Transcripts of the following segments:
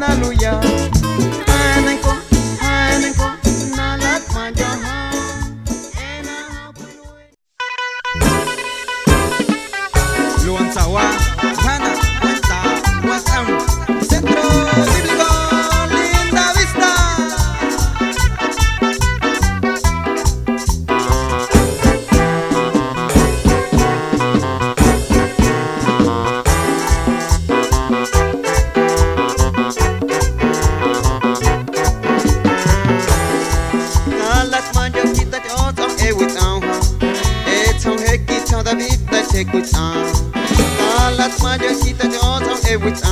hallelujah. Hananko, hananko, nalat majaha. Luang sawah, Hana, Westa, Wasam, Centro Bíblico, Linda Vista. Take with Alat maja kita jo tong e with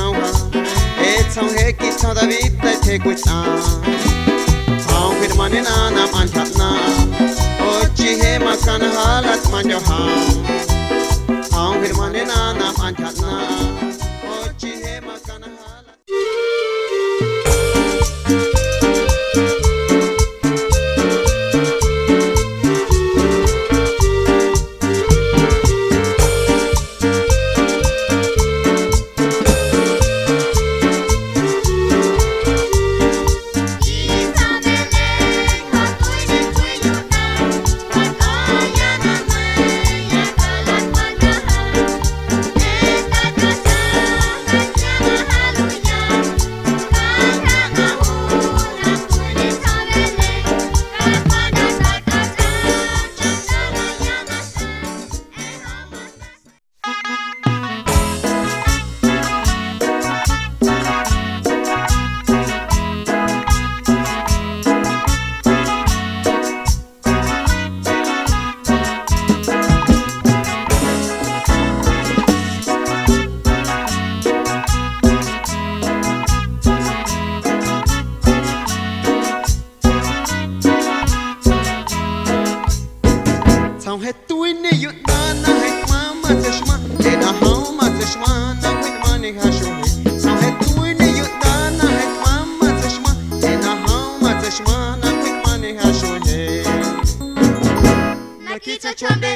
e tong he kita da vita take with Hau fir mane na nam antat na Ochi he makan halat maja Hau fir mane na nam antat na Ochi he makan halat Sao hết tuổi này yut na na hết mama tashma để na hao ma tashma na quên ma ne ha show Sao hết tuổi này yut na na hết mama tashma để na hao ma tashma na quên ma ne ha show Naki cha chonde